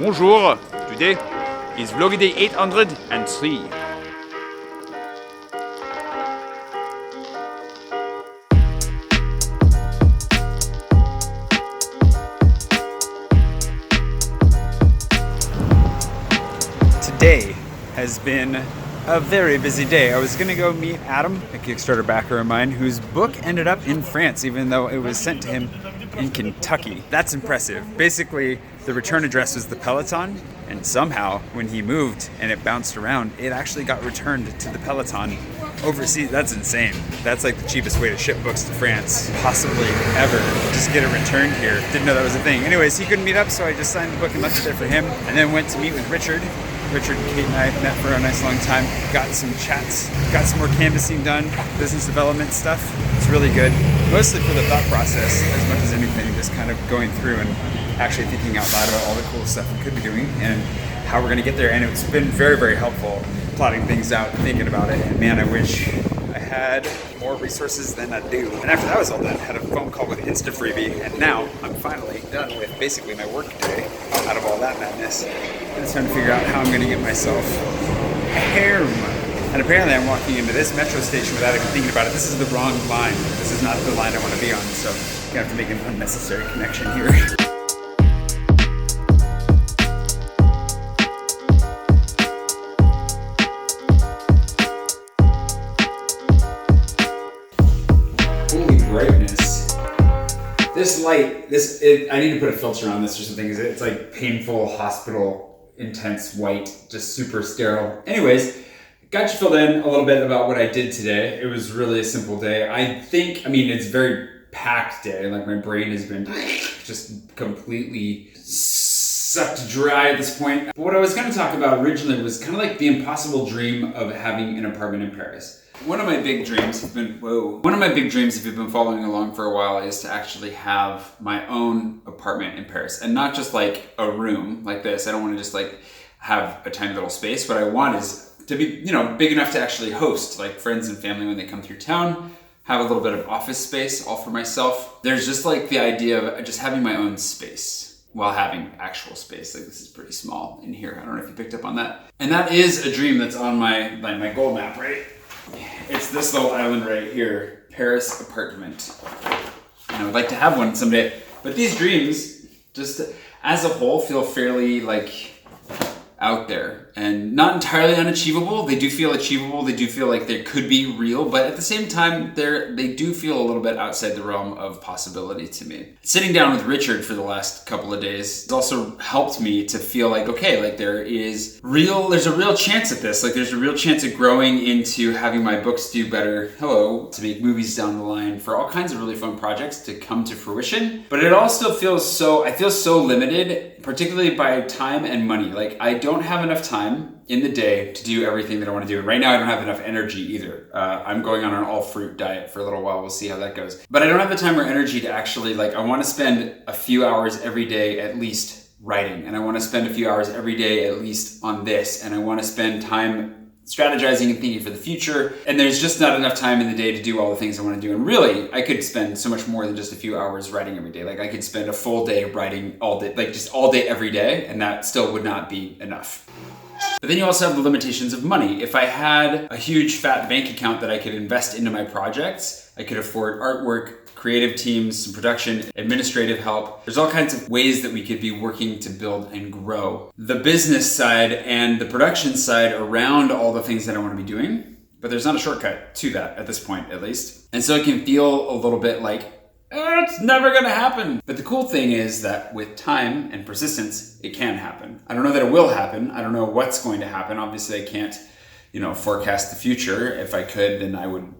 Bonjour, today is vlog day 803. Today has been a very busy day. I was gonna go meet Adam, a Kickstarter backer of mine, whose book ended up in France, even though it was sent to him in Kentucky. That's impressive. Basically, the return address was the Peloton, and somehow, when he moved and it bounced around, it actually got returned to the Peloton overseas. That's insane. That's like the cheapest way to ship books to France, possibly ever. Just get it returned here. Didn't know that was a thing. Anyways, he couldn't meet up, so I just signed the book and left it there for him, and then went to meet with Richard. Richard and Kate and I met for a nice long time, got some chats, got some more canvassing done, business development stuff. It's really good, mostly for the thought process as much as anything, just kind of going through and actually thinking out loud about all the cool stuff we could be doing and how we're gonna get there. And it's been very, very helpful plotting things out, thinking about it. And man, I wish I had more resources than I do. And after that was all done, I had a phone call with InstaFreebie, and now I'm finally done with basically my work day out of all that madness. And it's time to figure out how I'm gonna get myself home. And apparently I'm walking into this metro station without even thinking about it. This is the wrong line. This is not the line I wanna be on, so I'm gonna have to make an unnecessary connection here. Brightness. This light, I need to put a filter on this or something, because it's like painful, hospital, intense white, just super sterile. Anyways, got you filled in a little bit about what I did today. It was really a simple day. I mean, it's a very packed day. Like, my brain has been just completely sucked dry at this point. But what I was going to talk about originally was kind of like the impossible dream of having an apartment in Paris. One of my big dreams, if you've been following along for a while, is to actually have my own apartment in Paris. And not just like a room like this. I don't want to just like have a tiny little space. What I want is to be, big enough to actually host like friends and family when they come through town, have a little bit of office space all for myself. There's just like the idea of just having my own space while having actual space. Like, this is pretty small in here. I don't know if you picked up on that. And that is a dream that's on my goal map, right? It's this little island right here, Paris apartment. And I would like to have one someday. But these dreams, just as a whole, feel fairly like out there and not entirely unachievable. They do feel achievable. They do feel like they could be real, but at the same time, they do feel a little bit outside the realm of possibility to me. Sitting down with Richard for the last couple of days has also helped me to feel like, okay, like there's a real chance at this. Like, there's a real chance of growing into having my books do better. To make movies down the line, for all kinds of really fun projects to come to fruition. But it all still I feel so limited, particularly by time and money. Like, I don't have enough time in the day to do everything that I want to do. And right now I don't have enough energy either. I'm going on an all fruit diet for a little while. We'll see how that goes. But I don't have the time or energy to actually, I want to spend a few hours every day at least writing. And I want to spend a few hours every day at least on this. And I want to spend time strategizing and thinking for the future. And there's just not enough time in the day to do all the things I want to do. And really, I could spend so much more than just a few hours writing every day. Like, I could spend a full day writing all day, like just all day every day, and that still would not be enough. But then you also have the limitations of money. If I had a huge fat bank account that I could invest into my projects, I could afford artwork, creative teams, some production, administrative help. There's all kinds of ways that we could be working to build and grow the business side and the production side around all the things that I want to be doing. But there's not a shortcut to that at this point, at least. And so it can feel a little bit like, it's never gonna happen. But the cool thing is that with time and persistence, it can happen. I don't know that it will happen. I don't know what's going to happen. Obviously, I can't, forecast the future. If I could, then I would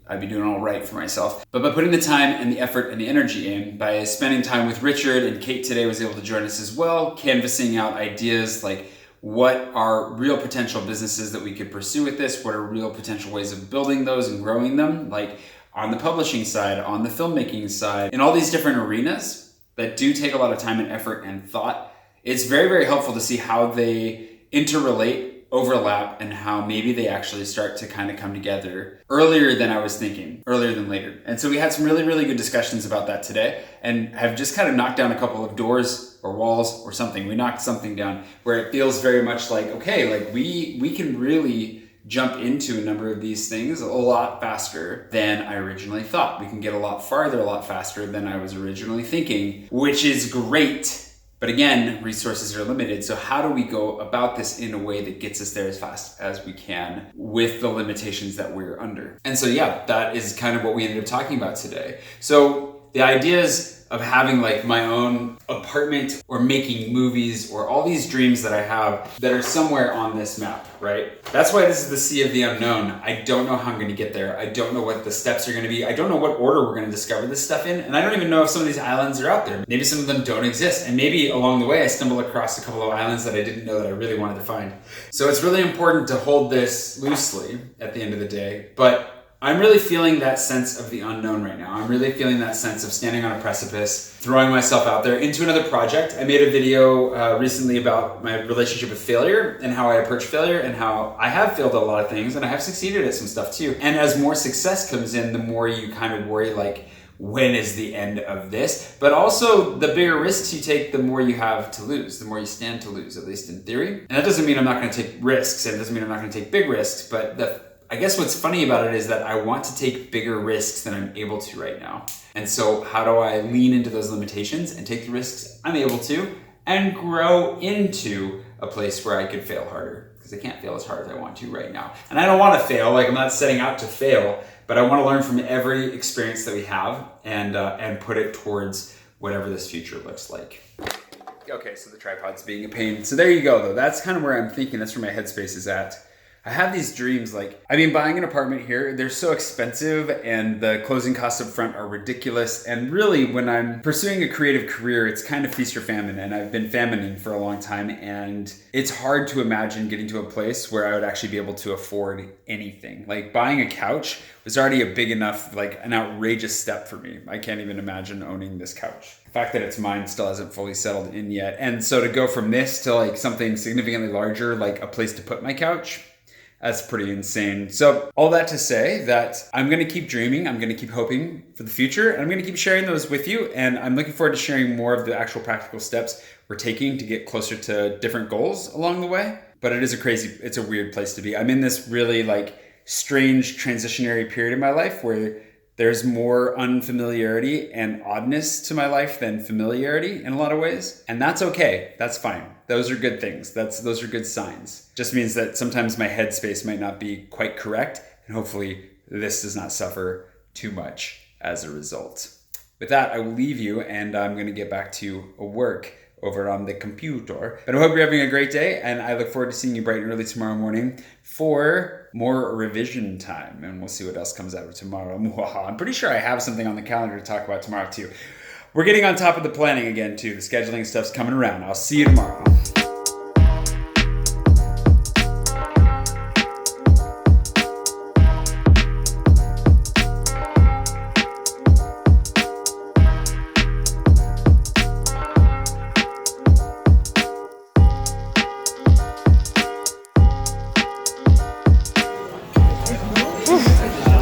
I'd be doing all right for myself. But by putting the time and the effort and the energy in, by spending time with Richard, and Kate today was able to join us as well, canvassing out ideas like what are real potential businesses that we could pursue with this? What are real potential ways of building those and growing them? Like, on the publishing side, on the filmmaking side, in all these different arenas that do take a lot of time and effort and thought, it's very, very helpful to see how they interrelate, overlap, and how maybe they actually start to kind of come together earlier than I was thinking, earlier than later. And so we had some really, really good discussions about that today, and have just kind of knocked down a couple of doors, or walls or something. We knocked something down where it feels very much like, okay, like we can really jump into a number of these things a lot faster than I originally thought. We can get a lot farther a lot faster than I was originally thinking, which is great. But again, resources are limited. So how do we go about this in a way that gets us there as fast as we can with the limitations that we're under? And so yeah, that is kind of what we ended up talking about today. So the ideas of having like my own apartment or making movies or all these dreams that I have that are somewhere on this map, right? That's why this is the sea of the unknown. I don't know how I'm gonna get there. I don't know what the steps are gonna be. I don't know what order we're gonna discover this stuff in. And I don't even know if some of these islands are out there. Maybe some of them don't exist. And maybe along the way, I stumble across a couple of islands that I didn't know that I really wanted to find. So it's really important to hold this loosely at the end of the day. But I'm really feeling that sense of the unknown right now. I'm really feeling that sense of standing on a precipice, throwing myself out there into another project. I made a video recently about my relationship with failure and how I approach failure and how I have failed at a lot of things and I have succeeded at some stuff too. And as more success comes in, the more you kind of worry like, when is the end of this? But also the bigger risks you take, the more you have to lose, the more you stand to lose, at least in theory. And that doesn't mean I'm not gonna take risks and it doesn't mean I'm not gonna take big risks, but I guess what's funny about it is that I want to take bigger risks than I'm able to right now. And so how do I lean into those limitations and take the risks I'm able to and grow into a place where I could fail harder? Because I can't fail as hard as I want to right now. And I don't want to fail, like I'm not setting out to fail, but I want to learn from every experience that we have and put it towards whatever this future looks like. Okay, so the tripod's being a pain. So there you go though. That's kind of where I'm thinking, that's where my headspace is at. I have these dreams like, I mean, buying an apartment here, they're so expensive and the closing costs up front are ridiculous. And really when I'm pursuing a creative career, it's kind of feast or famine. And I've been famining for a long time. And it's hard to imagine getting to a place where I would actually be able to afford anything. Like buying a couch was already a big enough, like an outrageous step for me. I can't even imagine owning this couch. The fact that it's mine still hasn't fully settled in yet. And so to go from this to like something significantly larger, like a place to put my couch, that's pretty insane. So all that to say that I'm gonna keep dreaming, I'm gonna keep hoping for the future, and I'm gonna keep sharing those with you. And I'm looking forward to sharing more of the actual practical steps we're taking to get closer to different goals along the way. But it's a weird place to be. I'm in this really like strange transitionary period in my life where there's more unfamiliarity and oddness to my life than familiarity in a lot of ways. And that's okay, that's fine. Those are good things, those are good signs. Just means that sometimes my headspace might not be quite correct, and hopefully this does not suffer too much as a result. With that, I will leave you and I'm gonna get back to work over on the computer. But I hope you're having a great day and I look forward to seeing you bright and early tomorrow morning for more revision time. And we'll see what else comes out of tomorrow. I'm pretty sure I have something on the calendar to talk about tomorrow too. We're getting on top of the planning again too. The scheduling stuff's coming around. I'll see you tomorrow.